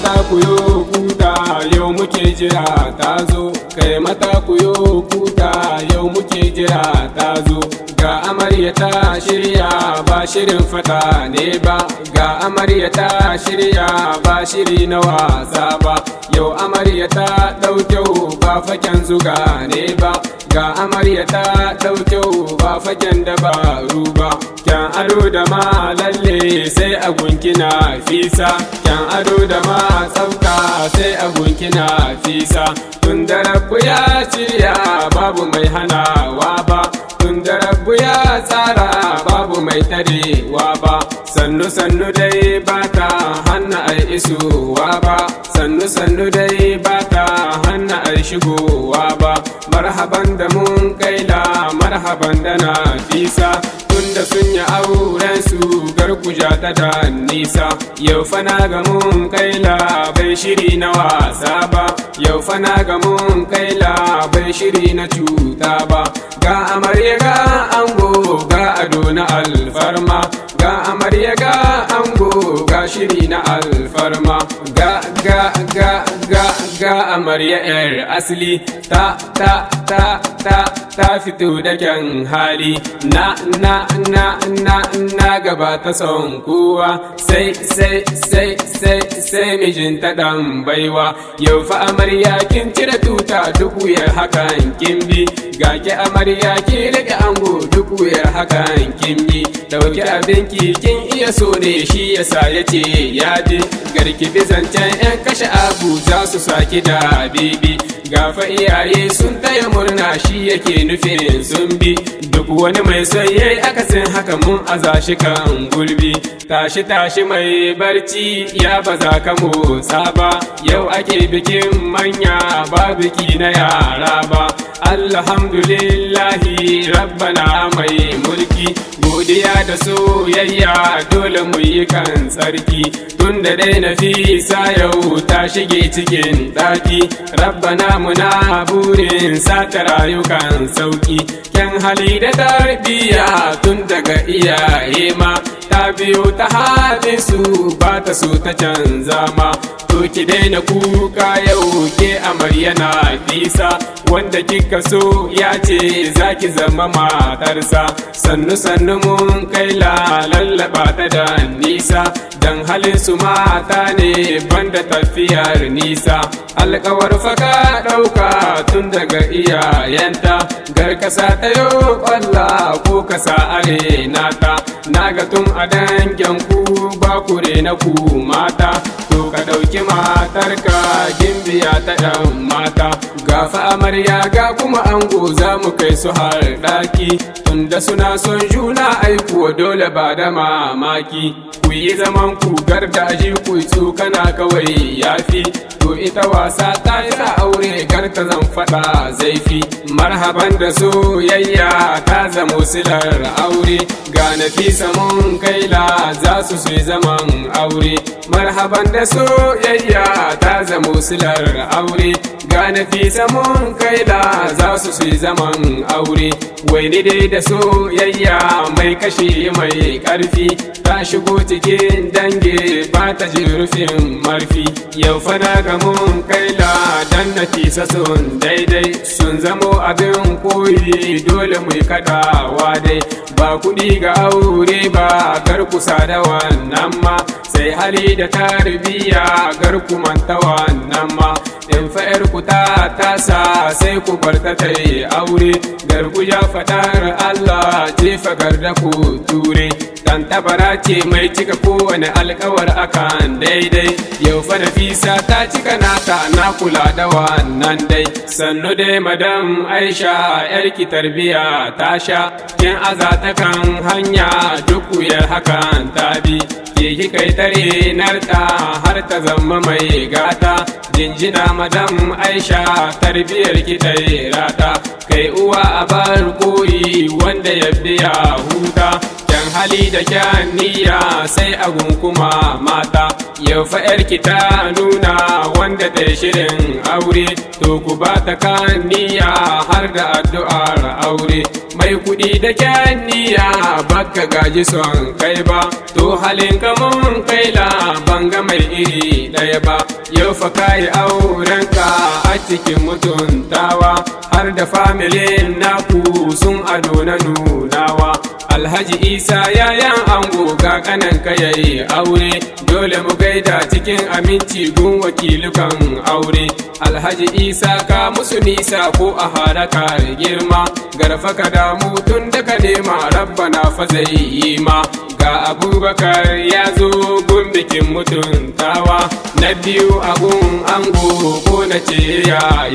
mata ku yo kuta yau muke jira ta zo, kai mata ku yo kuta yau muke jira ta zo. Ga amarya ta shirya ba shirin fata ne ba, ga amarya ta shirya ba shiri na wasa ba. Yau amarya ta ɗau kyau ba faken zuga ne ba, ga amarya ta ɗau kyau ba faken dabaru ba. Kyan ado da ma lalle sai a gunkina fisa, kyan ado da ma tsafta sai a gunkina fisa. Tun da Rabbu ya shirya babu mai hanawa ba, tun da Rabbu ya tsara babu mai tarewa ba. Sannu sannu dai ba ta hana ai isowa ba, sannu sannu dai ba ta hana ai shigowa ba. Marhaban da mun kaila marhaban da Nafisa, tunda sun yi auren su garkuja ta da nisa. Yau fana ga mun kaila bai shiri na wasa ba, yau fana ga mun kaila bai shiri na cuta ba. Ga amarya ga ango ga ado na alfarma, ga amarya ga ango ga shiri na alfarma. Ga amarya yar asali ta fito da kyan hali, na gaba ta son kowa sai mijinta dan baiwa. Yau fa amarya kin cire tuta duk wuyar hakan kin bi, ga ki amarya ki rike ango duk wuyar hakan kin bi. Dauki abinki kin iya so ne shi yasa yace ya bi, garki bi zancen yan kashe abu za su saki da bibi. Gafa iyaye sun taya murna shi yake nufin sun bi, duk wani mai son yayi akasin haka mun aza shi kan gulbi. Tashi tashi mai barci ya baza ka motsa ba, yau ake bikin manya ba biki na yara ba. Alhamdulillahi rabbana mai mulki, godiya da soyayya dole mu yi kan tsarki. Tunda dai Nafisa yau ta shige cikin ɗaki, rabbana muna burin sata rayukan sauki. Kyan hali da tarbiyya tun daga iyaye ma, ta biyo ta halin su ba ta so ta canza ma. To ki daina kuka yau ke amarya Nafisa, wanda kika so ya ce zaki zama matarsa. Sannu sannu mun kai lallaba ta da nisa, dan halin su mata ne banda tafiyar nisa. Alkawar faka ɗauka tun daga iyayenta, gar kasa ta yo kwalla ko kasa arenata. Naga tun a dangin ku ba kure na ku mata, to ka ɗauki matarka gimbiya ta ɗan mata. Gafa amarya ga kuma ango za mu kai su har ɗaki, tunda suna son juna aikuwa dole ba da mamaki. Ku yi zaman ku gardaji ku tsokana kawai yafi, to ita wasa ta yi aure garta zan faɗa zaifi. Marhaban da soyayya ta zamo silar aure, ga Nafisa mun kaila za su yi zaman aure. Marhaban da soyayya ta zamo silar aure, ga Nafisa mun kaila za su yi zaman aure. Wai ni dai da soyayya mai kashi mai ƙarfi, ta shigo cikin dange ba ta ji rufin marfi. Yau fana ga mun kaila dan Nafisa sun daidai, sun zamo abin koyi dole mu kaɗawa dai. Ba kuɗi ga aure ba kar kusa da wannan ma, sai hali da tarbiyya kar ku manta wannan ma. In fa'ar ku ta tasa sai ku bar ta yi aure, garku ya faɗar Allah jefa garda ku ture. Dan tabara ce mai cika kowane alkawar akan daidai, yau fa Nafisa ta cika nata na kula da wannan dai. Sannu dai madam Aisha yarki tarbiya ta sha, kin aza ta kan hanya duk wuyar hakan ta bi. Ke kai tare narta har ta zama mai gata, jinjina madam Aisha tarbiyar ki rata. Kai uwa a bar koyi wanda ya biya huta, kyan hali da kyan niyya sai agun kuma mata. Yau fa yarki ta nuna wanda ta shirin aure, to ku ba ta kan niyya har da addu'ar aure. Mai kuɗi da kyan niyya baka gaji son kai ba, to halin ka mun kaila banga mai iri ɗaya ba. Yau fa kayi aurenka a cikin mutuntawa, har da familin naku sun ado na nunawa. Alhaji Isa yayan ango ga kanan ka yayi aure, dole mu gaida cikin aminci gun wakilukan aure. Alhaji Isa ka musu nisa ko a harakar girma, garfa ka damu tun da ka nema rabbana fa zai yi ma. Ga Abubakar ya zo gun bikin mutuntawa, na biyu a gun ango ko na ce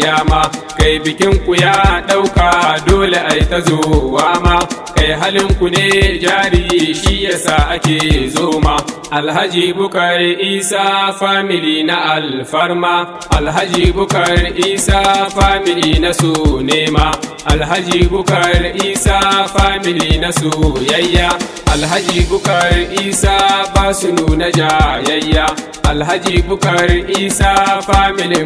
ya ma. Kai bikin ku ya ɗauka dole ai ta zowa ma, kai halin ku ne jari shi yasa ake zoma. Alhaji Bukar Isa family na alfarma, Alhaji Bukar Isa family na so nema, Alhaji Bukar Isa family na soyayya, Alhaji Bukar Isa ba su nuna jayayya, Alhaji Bukar Isa family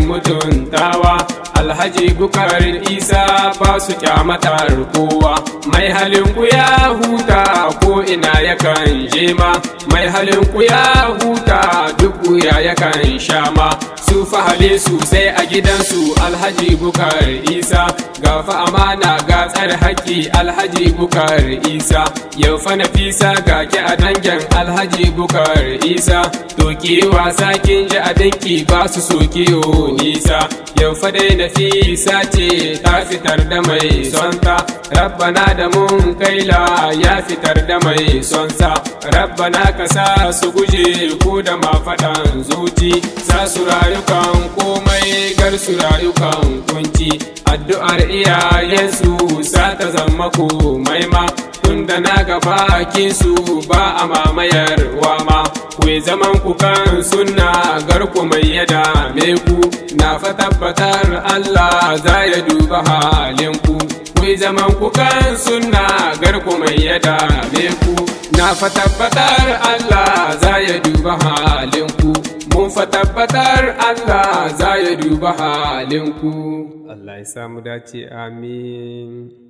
mutuntawa, Alhaji Bukar Isa ba su kyamatar kowa. Mai halin ku ya huta ko ina yakan je ma, mai halin ku ya huta duk wuya yakan sha ma. Su fa hale su sai a gidansu Alhaji Bukar Isa, ga fa amana ga tsare haƙƙi Alhaji Bukar Isa. Yau fa Nafisa ga ki a dangin Alhaji Bukar Isa, to ki wasa kin ji a danki ba su so kiyo nisa. Yau fa dai Nafisa ce ta fitar da mai sonta, rabbana da mun kaila ya fitar da mai sonsa. Rabbana ka sa su guje ko da ma faɗan zuci, sa su rayukan komai gar su rayukan kunci. Addu'ar iyayensu sa ta zama komai ma, tunda na ga bakin su ba a mamayar wama. Ku zaman ku kan sunna gar ku mai ya dame ku, na fa tabbatar Allah za ya duba halinku. Ku zaman ku kan sunna gar ku mai ya dame ku, na fa tabbatar Allah za ya duba halinku. Mun fa tabbatar Allah za ya duba halinku. Allah ya samu dace, amin.